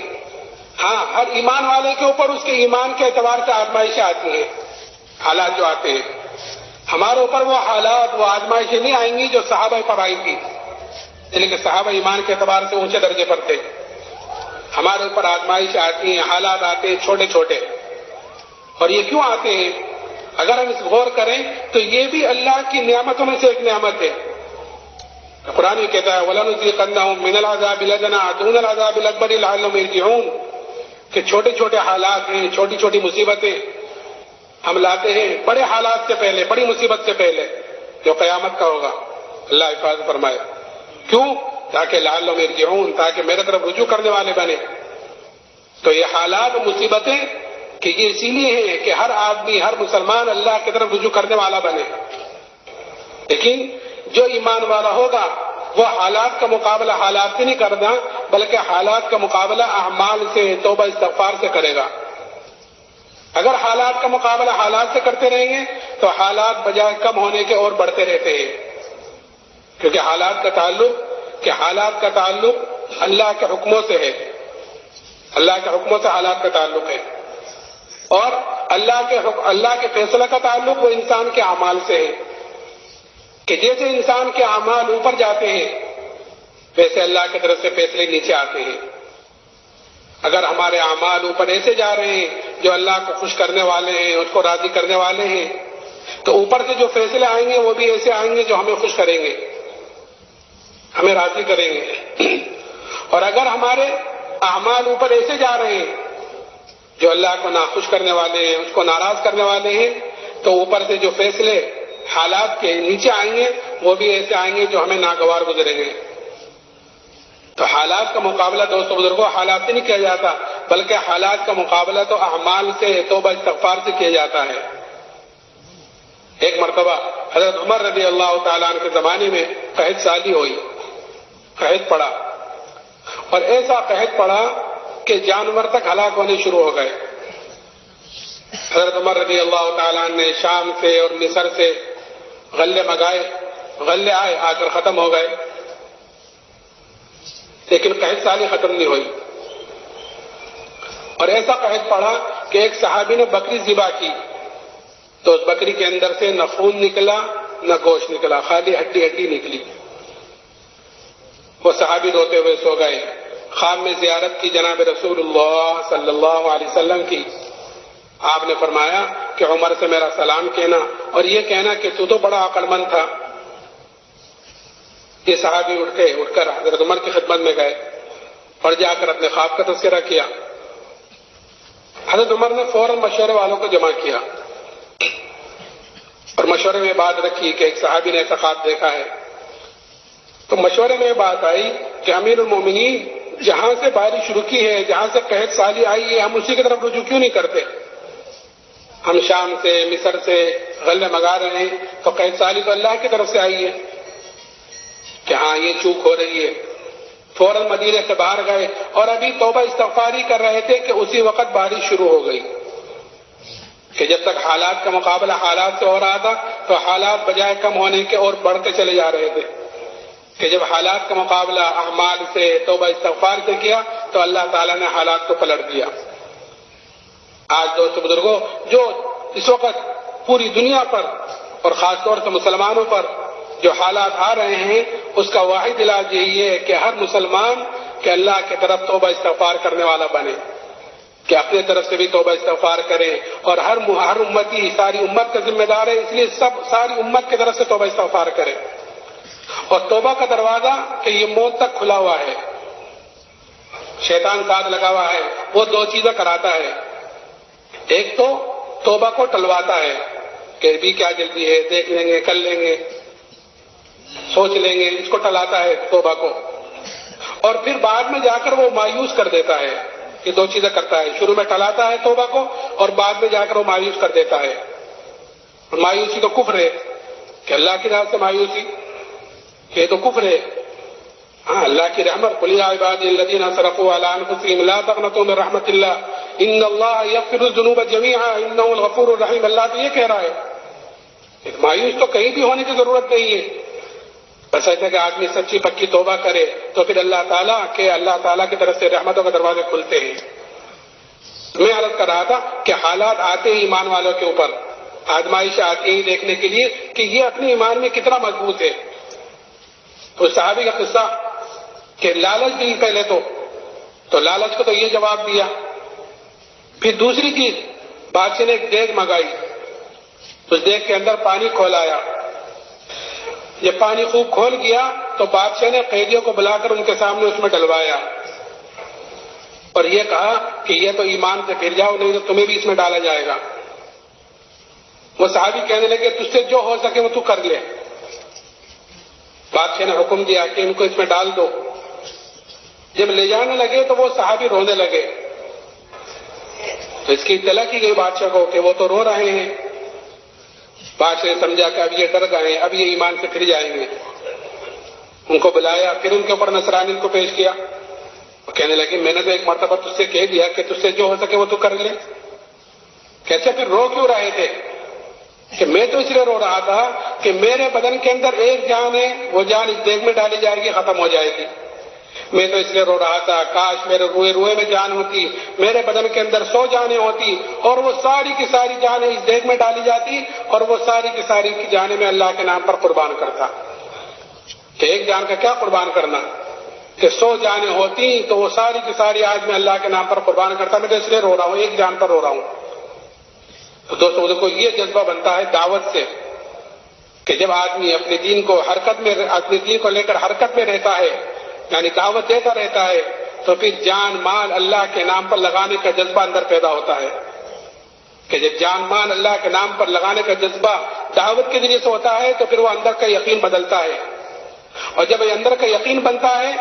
ہاں, ہر ایمان والے کے اوپر اس کے ایمان کے اعتبار سے آزمائشیں آتی ہیں, حالات جو آتے ہیں. ہمارے اوپر وہ حالات, وہ آزمائشیں نہیں آئیں گی جو صحابہ پر آئی تھی, یعنی کہ صحابہ ایمان کے اعتبار سے اونچے درجے پر تھے. ہمارے اوپر آزمائشیں آتی ہیں, حالات آتے ہیں چھوٹے چھوٹے. اور یہ کیوں آتے ہیں؟ اگر ہم اس غور کریں تو یہ بھی اللہ کی نعمتوں میں سے ایک نعمت ہے. قرآن یہ کہتا ہے وَلَنُذِيقَنَّهُم مِّنَ الْعَذَابِ الْأَدْنَىٰ دُونَ الْعَذَابِ الْأَكْبَرِ لَعَلَّهُمْ يَرْجِعُونَ, کہ چھوٹے چھوٹے حالات ہیں, چھوٹی چھوٹی مصیبتیں ہم لاتے ہیں بڑے حالات سے پہلے, بڑی مصیبت سے پہلے جو قیامت کا ہوگا. اللہ حفاظت فرمائے. کیوں؟ تاکہ لعلہم یرجعون, تاکہ میرے طرف رجوع کرنے والے بنے. تو یہ حالات و مصیبتیں کہ یہ اسی لیے ہیں کہ ہر آدمی, ہر مسلمان اللہ کی طرف رجوع کرنے والا بنے. لیکن جو ایمان والا ہوگا وہ حالات کا مقابلہ حالات سے نہیں کرنا, بلکہ حالات کا مقابلہ اعمال سے, توبہ استغفار سے کرے گا. اگر حالات کا مقابلہ حالات سے کرتے رہیں گے تو حالات بجائے کم ہونے کے اور بڑھتے رہتے ہیں, کیونکہ حالات کا تعلق اللہ کے حکموں سے ہے. اللہ کے حکموں سے حالات کا تعلق ہے, اور اللہ کے فیصلہ کا تعلق وہ انسان کے اعمال سے ہے. کہ جیسے انسان کے اعمال اوپر جاتے ہیں ویسے اللہ کی طرف سے فیصلے نیچے آتے ہیں. اگر ہمارے اعمال اوپر ایسے جا رہے ہیں جو اللہ کو خوش کرنے والے ہیں, اس کو راضی کرنے والے ہیں, تو اوپر سے جو فیصلے آئیں گے وہ بھی ایسے آئیں گے جو ہمیں خوش کریں گے, ہمیں راضی کریں گے. اور اگر ہمارے اعمال اوپر ایسے جا رہے ہیں جو اللہ کو ناخوش کرنے والے ہیں, اس کو ناراض کرنے والے ہیں, تو اوپر سے جو فیصلے حالات کے نیچے آئیں گے وہ بھی ایسے آئیں گے جو ہمیں ناگوار گزریں گے. تو حالات کا مقابلہ دوستوں بزرگوں حالات سے نہیں کیا جاتا, بلکہ حالات کا مقابلہ تو اعمال سے, توبہ استغفار سے کیا جاتا ہے. ایک مرتبہ حضرت عمر رضی اللہ تعالیٰ عنہ کے زمانے میں قحط سالی ہوئی, قحط پڑا, اور ایسا قحط پڑا کہ جانور تک ہلاک ہونے شروع ہو گئے. حضرت عمر رضی اللہ تعالیٰ عنہ نے شام سے اور مصر سے غلے منگائے, غلے آئے, آ کر ختم ہو گئے, لیکن قحط سالی ختم نہیں ہوئی. اور ایسا قحط پڑا کہ ایک صحابی نے بکری ذبح کی تو اس بکری کے اندر سے نہ خون نکلا نہ گوشت نکلا, خالی ہڈی ہڈی نکلی. وہ صحابی روتے ہوئے سو گئے. خواب میں زیارت کی جناب رسول اللہ صلی اللہ علیہ وسلم کی. آپ نے فرمایا کہ عمر سے میرا سلام کہنا اور یہ کہنا کہ تو بڑا عقل مند تھا. یہ صحابی اٹھ کر حضرت عمر کی خدمت میں گئے اور جا کر اپنے خواب کا تذکرہ کیا. حضرت عمر نے فوراً مشورے والوں کو جمع کیا اور مشورے میں بات رکھی کہ ایک صحابی نے ایسا خواب دیکھا ہے، تو مشورے میں بات آئی کہ امیر المومنین جہاں سے بارش رکی ہے، جہاں سے قحط سالی آئی ہے، ہم اسی کی طرف رجوع کیوں نہیں کرتے؟ ہم شام سے مصر سے غلے منگا رہے ہیں، تو قحط سالی تو اللہ کی طرف سے آئی ہے کہ ہاں یہ چوک ہو رہی ہے۔ فوراً مدینے سے باہر گئے اور ابھی توبہ استغفاری کر رہے تھے کہ اسی وقت بارش شروع ہو گئی کہ جب تک حالات کا مقابلہ حالات سے ہو رہا تھا تو حالات بجائے کم ہونے کے اور بڑھتے چلے جا رہے تھے، کہ جب حالات کا مقابلہ اعمال سے توبہ استغفار سے کیا تو اللہ تعالیٰ نے حالات کو پلٹ دیا۔ آج دوستو بزرگوں، جو اس وقت پوری دنیا پر اور خاص طور سے مسلمانوں پر جو حالات آ رہے ہیں، اس کا واحد علاج یہی ہے کہ ہر مسلمان کہ اللہ کی طرف توبہ استغفار کرنے والا بنے، کہ اپنے طرف سے بھی توبہ استغفار کرے، اور ہر امتی ساری امت کا ذمہ دار ہے، اس لیے ساری امت کی طرف سے توبہ استغفار کرے۔ اور توبہ کا دروازہ کہ یہ موت تک کھلا ہوا ہے، شیطان ساتھ لگا ہوا ہے، وہ دو چیزیں کراتا ہے۔ ایک تو توبہ کو ٹلواتا ہے کہ ابھی کیا جلدی ہے، دیکھ لیں گے، کر لیں گے، سوچ لیں گے، اس کو ٹلاتا ہے توبہ کو۔ اور پھر بعد میں جا کر وہ مایوس کر دیتا ہے، یہ دو چیزیں کرتا ہے، شروع میں ٹلاتا ہے توبہ کو اور بعد میں جا کر وہ مایوس کر دیتا ہے۔ اور مایوسی تو کفر ہے کہ اللہ کی راہ سے مایوسی، یہ تو کفر ہے۔ ہاں، اللہ کی رحمت، قل یا عبادی الذین اسرفوا علی انفسہم لا تقنطوا من رحمت اللہ ان اللہ یغفر الذنوب جمیعا انہ الغفور الرحیم، اللہ تو یہ کہہ رہا ہے۔ مایوس تو کہیں بھی ہونے کی ضرورت نہیں ہے، بس ایسا کہ آدمی سچی پکی توبہ کرے تو پھر اللہ تعالیٰ کی طرف سے رحمتوں کے دروازے کھلتے ہیں۔ میں عرض کر رہا تھا کہ حالات آتے ہیں ایمان والوں کے اوپر، آزمائش آتی ہے دیکھنے کے لیے کہ یہ اپنے ایمان میں کتنا مضبوط ہے۔ تو صحابی کا قصہ کہ لالچ دی پہلے تو لالچ کو تو یہ جواب دیا، پھر دوسری چیز بادشاہ نے ایک دیگ منگائی، اس دیگ کے اندر پانی کھولایا، جب پانی خوب کھول گیا تو بادشاہ نے قیدیوں کو بلا کر ان کے سامنے اس میں ڈلوایا اور یہ کہا کہ یہ تو ایمان سے پھر جاؤ، نہیں تو تمہیں بھی اس میں ڈالا جائے گا۔ وہ صحابی کہنے لگے تجھ سے جو ہو سکے وہ تو کر لے۔ بادشاہ نے حکم دیا کہ ان کو اس میں ڈال دو۔ جب لے جانے لگے تو وہ صحابی رونے لگے، تو اس کی اطلاع کی گئی بادشاہ کو کہ وہ تو رو رہے ہیں۔ بادشاہ نے سمجھا کہ اب یہ ڈر گئے، اب یہ ایمان سے پھر جائیں گے۔ ان کو بلایا، پھر ان کے اوپر نصرانیت کو پیش کیا۔ وہ کہنے لگے میں نے تو ایک مرتبہ تجھ سے کہہ دیا کہ تجھ سے جو ہو سکے وہ تو کر لے۔ کیسے پھر رو کیوں رہے تھے؟ کہ میں تو اس لیے رو رہا تھا کہ میرے بدن کے اندر ایک جان ہے، وہ جان اس دیگ میں ڈالی جائے گی، ختم ہو جائے گی۔ میں تو اس لیے رو رہا تھا کاش میرے روئے میں جان ہوتی، میرے بدن کے اندر 100 جانیں ہوتی اور وہ ساری کی ساری جانیں اس دیگ میں ڈالی جاتی اور وہ ساری کی ساری کی جانیں میں اللہ کے نام پر قربان کرتا۔ کہ ایک جان کا کیا قربان کرنا، کہ 100 جانیں ہوتی تو وہ ساری کی ساری آج میں اللہ کے نام پر قربان کرتا۔ میں تو اس لیے رو رہا ہوں، ایک جان پر رو رہا ہوں۔ تو دوستوں کو یہ جذبہ بنتا ہے دعوت سے کہ جب آدمی اپنے دین کو لے کر حرکت میں رہتا ہے، یعنی دعوت دیتا رہتا ہے، تو پھر جان مال اللہ کے نام پر لگانے کا جذبہ اندر پیدا ہوتا ہے۔ کہ جب جان مال اللہ کے نام پر لگانے کا جذبہ دعوت کے ذریعے سے ہوتا ہے تو پھر وہ اندر کا یقین بدلتا ہے، اور جب یہ اندر کا یقین بنتا ہے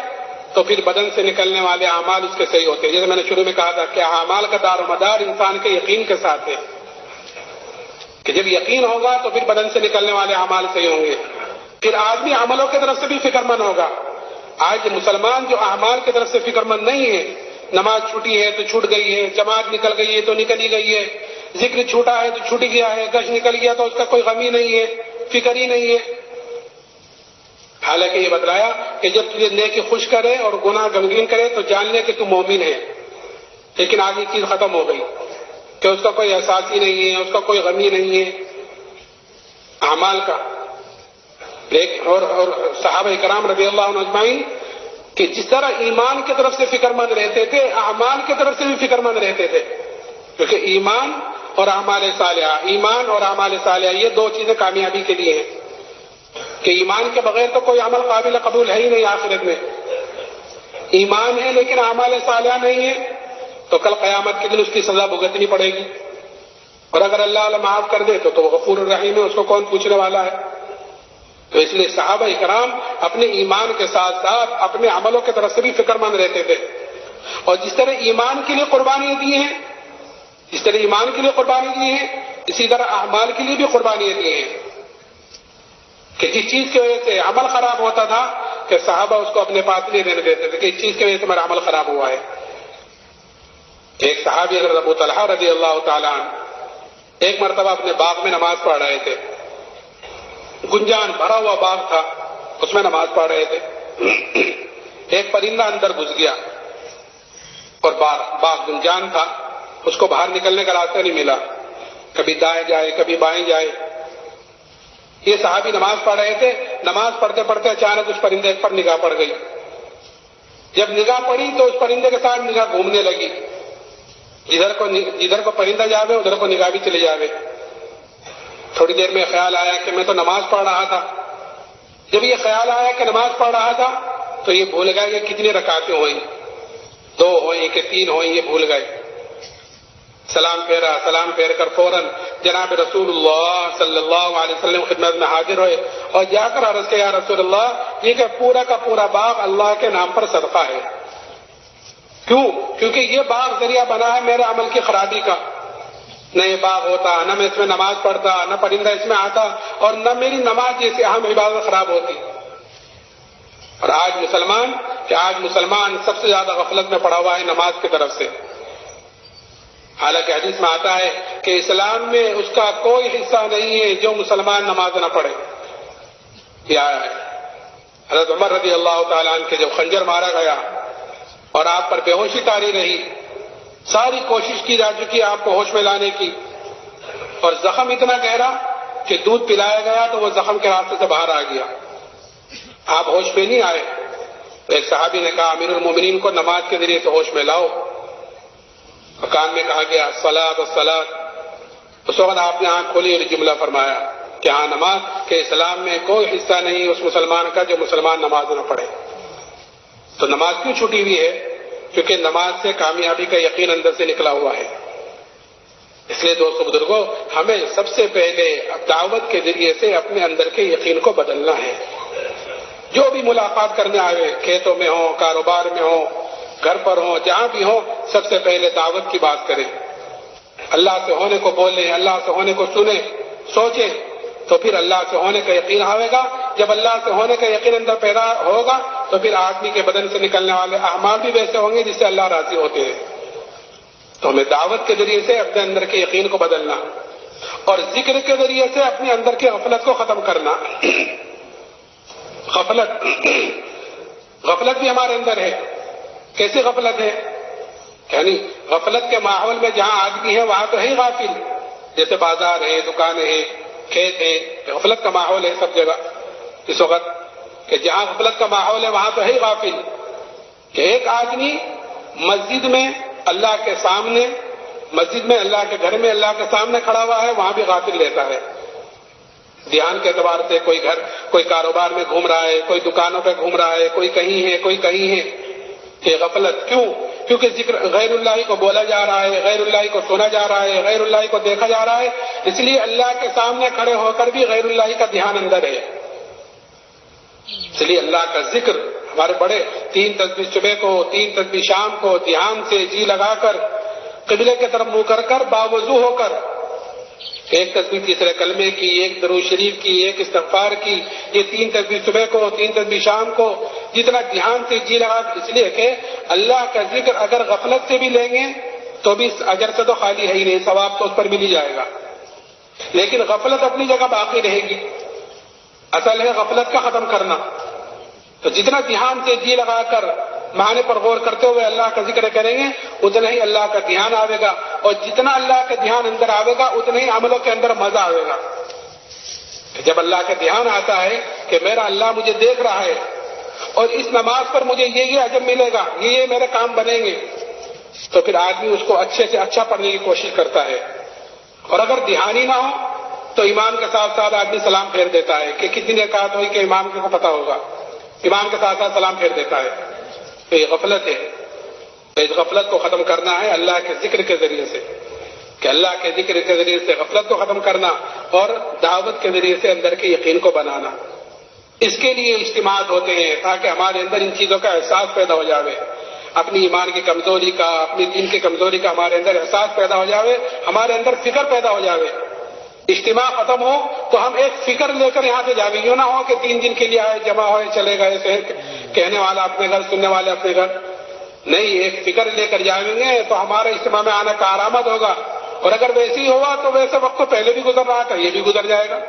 تو پھر بدن سے نکلنے والے اعمال اس کے صحیح ہوتے ہیں۔ جیسے میں نے شروع میں کہا تھا کہ اعمال کا دار و مدار انسان کے یقین کے ساتھ ہے، کہ جب یقین ہوگا تو پھر بدن سے نکلنے والے اعمال صحیح ہوں گے، پھر آدمی عملوں کی طرف سے بھی فکر مند ہوگا۔ آج مسلمان جو اعمال کی طرف سے فکر مند نہیں ہے، نماز چھوٹی ہے تو چھوٹ گئی ہے، جماعت نکل گئی ہے تو نکل ہی گئی ہے، ذکر چھوٹا ہے تو چھوٹ گیا ہے، گش نکل گیا تو اس کا کوئی غم ہی نہیں ہے، فکر ہی نہیں ہے۔ حالانکہ یہ بتلایا کہ جب تجھے نیکی خوش کرے اور گناہ غمگین کرے تو جان لے کہ تو مومن ہے، لیکن آج یہ چیز ختم ہو گئی کہ اس کا کوئی احساس ہی نہیں ہے، اس کا کوئی غم ہی نہیں ہے اعمال کا۔ اور صحابہ کرام رضی اللہ عنہ اجمعین کہ جس طرح ایمان کی طرف سے فکر مند رہتے تھے، اعمال کی طرف سے بھی فکر مند رہتے تھے، کیونکہ ایمان اور اعمال صالحہ یہ دو چیزیں کامیابی کے لیے ہیں، کہ ایمان کے بغیر تو کوئی عمل قابل قبول ہے ہی نہیں۔ آخرت میں ایمان ہے لیکن اعمال صالحہ نہیں ہے تو کل قیامت کے دن اس کی سزا بھگتنی پڑے گی۔ اور اگر اللہ تعالیٰ معاف کر دے تو وہ غفور الرحیم ہے، اس کو کون پوچھنے والا ہے؟ تو اس لیے صحابہ کرام اپنے ایمان کے ساتھ ساتھ اپنے عملوں کی طرف سے بھی فکر مند رہتے تھے، اور جس طرح ایمان کے لیے قربانیاں دی ہیں، جس طرح ایمان کے لیے قربانی دی ہیں، اسی طرح اعمال کے لیے بھی قربانیاں دی ہیں، کہ جس چیز کی وجہ سے عمل خراب ہوتا تھا کہ صحابہ اس کو اپنے پاس نہیں رہنے دیتے تھے کہ اس چیز کی وجہ سے میرا عمل خراب ہوا ہے۔ ایک صحابی حضرت ابو طلحہ رضی اللہ تعالیٰ عنہ ایک مرتبہ اپنے باغ میں نماز پڑھ رہے تھے، گنجان بھرا ہوا باغ تھا، اس میں نماز پڑھ رہے تھے، ایک پرندہ اندر گھس گیا اور باغ گنجان تھا، اس کو باہر نکلنے کا راستہ نہیں ملا، کبھی دائیں جائے کبھی بائیں جائے۔ یہ صحابی نماز پڑھ رہے تھے، نماز پڑھتے پڑھتے اچانک اس پرندے پر نگاہ پڑ گئی۔ جب نگاہ پڑی تو اس پرندے کے ساتھ نگاہ گھومنے لگی، جدھر کو پرندہ جاوے ادھر کو نگاہ بھی چلے جاوے۔ تھوڑی دیر میں خیال آیا کہ میں تو نماز پڑھ رہا تھا۔ جب یہ خیال آیا کہ نماز پڑھ رہا تھا تو یہ بھول گئے کہ کتنی رکعتیں ہوئیں، 2 ہوئیں کہ 3 ہوئیں، یہ بھول گئے۔ سلام پھیر کر فوراً جناب رسول اللہ صلی اللہ علیہ وسلم خدمت میں حاضر ہوئے اور جا کر عرض کیا، یا رسول اللہ، یہ کہ پورا کا پورا باغ اللہ کے نام پر صدقہ ہے۔ کیوں؟ کیونکہ یہ باغ ذریعہ بنا ہے میرے عمل کی خرابی کا۔ نہ یہ باغ ہوتا، نہ میں اس میں نماز پڑھتا، نہ پرندہ اس میں آتا، اور نہ میری نماز جیسی اہم عبادت خراب ہوتی۔ اور آج مسلمان سب سے زیادہ غفلت میں پڑا ہوا ہے نماز کی طرف سے۔ حالانکہ حدیث میں آتا ہے کہ اسلام میں اس کا کوئی حصہ نہیں ہے جو مسلمان نماز نہ پڑھے۔ یہ آیا ہے حضرت عمر رضی اللہ تعالیٰ عنہ کے جب خنجر مارا گیا اور آپ پر بے ہوشی طاری رہی، ساری کوشش کی جا چکی آپ کو ہوش میں لانے کی، اور زخم اتنا گہرا کہ دودھ پلایا گیا تو وہ زخم کے راستے سے باہر آ گیا، آپ ہوش میں نہیں آئے۔ تو ایک صحابی نے کہا، امیر المومنین کو نماز کے ذریعے سے ہوش میں لاؤ۔ کان میں کہا گیا الصلاۃ الصلاۃ۔ اس وقت آپ نے آنکھ کھولی اور جملہ فرمایا کہ ہاں، نماز کے اسلام میں کوئی حصہ نہیں اس مسلمان کا جو مسلمان نماز نہ پڑھے۔ تو نماز کیوں چھوٹی ہوئی ہے؟ کیونکہ نماز سے کامیابی کا یقین اندر سے نکلا ہوا ہے۔ اس لیے دوستو بزرگوں، ہمیں سب سے پہلے دعوت کے ذریعے سے اپنے اندر کے یقین کو بدلنا ہے۔ جو بھی ملاقات کرنے آئے، کھیتوں میں ہوں، کاروبار میں ہوں، گھر پر ہوں، جہاں بھی ہوں، سب سے پہلے دعوت کی بات کریں، اللہ سے ہونے کو بولیں، اللہ سے ہونے کو سنیں، سوچیں، تو پھر اللہ سے ہونے کا یقین آئے گا۔ جب اللہ سے ہونے کا یقین اندر پیدا ہوگا تو پھر آدمی کے بدن سے نکلنے والے اعمال بھی ویسے ہوں گے جس سے اللہ راضی ہوتے ہیں۔ تو ہمیں دعوت کے ذریعے سے اپنے اندر کے یقین کو بدلنا، اور ذکر کے ذریعے سے اپنے اندر کی غفلت کو ختم کرنا۔ غفلت بھی ہمارے اندر ہے۔ کیسی غفلت ہے؟ یعنی غفلت کے ماحول میں جہاں آدمی ہے وہاں تو ہے ہی غافل، جیسے بازار ہے، دکانیں ہیں، کھیت ہے، غفلت کا ماحول ہے سب جگہ اس وقت، کہ جہاں غفلت کا ماحول ہے وہاں تو ہے ہی غافل۔ کہ ایک آدمی مسجد میں اللہ کے سامنے، مسجد میں اللہ کے گھر میں اللہ کے سامنے کھڑا ہوا ہے، وہاں بھی غافل رہتا ہے۔ دھیان کے اعتبار سے کوئی کاروبار میں گھوم رہا ہے، کوئی دکانوں پہ گھوم رہا ہے، کوئی کہیں ہے۔ یہ غفلت کیوں؟ کیونکہ ذکر غیر اللہ کو بولا جا رہا ہے، غیر اللہ کو سنا جا رہا ہے، غیر اللہ کو دیکھا جا رہا ہے، اس لیے اللہ کے سامنے کھڑے ہو کر بھی غیر اللہ کا دھیان اندر ہے۔ اس لیے اللہ کا ذکر ہمارے بڑے 3 تسبیح صبح کو، 3 تسبیح شام کو دھیان سے جی لگا کر قبلے کی طرف منہ کر باوضو ہو کر، ایک تسبیح تیسرے کلمے کی، ایک درود شریف کی، ایک استغفار کی، یہ 3 تسبیح صبح کو، 3 تسبیح شام کو، جتنا دھیان سے جی لگا، اس لیے کہ اللہ کا ذکر اگر غفلت سے بھی لیں گے تو بھی اجر سے تو خالی ہے ہی نہیں، ثواب تو اس پر مل ہی جائے گا، لیکن غفلت اپنی جگہ باقی رہے گی۔ اصل ہے غفلت کا ختم کرنا۔ تو جتنا دھیان سے جی لگا کر معنی پر غور کرتے ہوئے اللہ کا ذکر کریں گے اتنا ہی اللہ کا دھیان آئے گا، اور جتنا اللہ کا دھیان اندر آئے گا اتنا ہی عملوں کے اندر مزہ آئے گا۔ جب اللہ کا دھیان آتا ہے کہ میرا اللہ مجھے دیکھ رہا ہے اور اس نماز پر مجھے یہ اجر ملے گا، یہ میرے کام بنیں گے، تو پھر آدمی اس کو اچھے سے اچھا پڑھنے کی کوشش کرتا ہے۔ اور اگر دھیان ہی نہ ہو تو امام کے ساتھ ساتھ آدمی سلام پھیر دیتا ہے کہ کتنی رکعت ہوئی کہ امام کو پتا ہوگا، امام کے ساتھ ساتھ سلام پھیر دیتا ہے۔ تو یہ غفلت ہے۔ تو اس غفلت کو ختم کرنا ہے اللہ کے ذکر کے ذریعے سے، کہ اللہ کے ذکر کے ذریعے سے غفلت کو ختم کرنا اور دعوت کے ذریعے سے اندر کے یقین کو بنانا. اس کے لیے اجتماعات ہوتے ہیں تاکہ ہمارے اندر ان چیزوں کا احساس پیدا ہو جاوے. اپنی ایمان کی کمزوری کا، اپنی دین کی کمزوری کا ہمارے اندر احساس پیدا ہو جاوے، ہمارے اندر فکر پیدا ہو جاوے. اجتماع ختم ہو تو ہم ایک فکر لے کر یہاں سے جاویں. یوں نہ ہو کہ 3 دن کے لیے آئے، جمع ہوئے، چلے گئے، کہنے والا اپنے گھر، سننے والے اپنے گھر. نہیں، ایک فکر لے کر جائیں گے تو ہمارے اجتماع میں آنا کارآمد ہوگا. اور اگر ویسے ہی ہوا تو ویسے وقت تو پہلے بھی گزر رہا تھا، یہ بھی گزر جائے گا.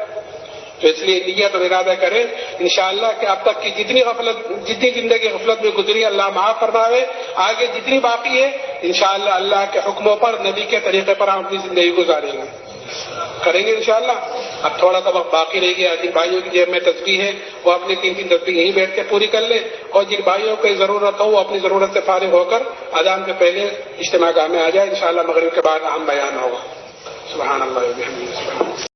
تو اس لیے نیت اور ارادہ کریں انشاءاللہ کہ اب تک کی جتنی زندگی غفلت میں گزری اللہ معاف فرمائے. آگے جتنی باقی ہے انشاءاللہ اللہ کے حکموں پر، نبی کے طریقے پر ہم اپنی زندگی گزاریں گے، کریں گے انشاءاللہ. اب تھوڑا سا وقت باقی رہ گیا. جن بھائیوں کی جیب میں تسبیح ہے وہ اپنی 3 تسبیح یہیں بیٹھ کے پوری کر لیں، اور جن بھائیوں کو ضرورت ہو وہ اپنی ضرورت سے فارغ ہو کر اذان سے پہلے اجتماع گاہ میں آ جائے. انشاءاللہ مغرب کے بعد اہم بیان ہوگا. سبحان اللہ و بحمدہ.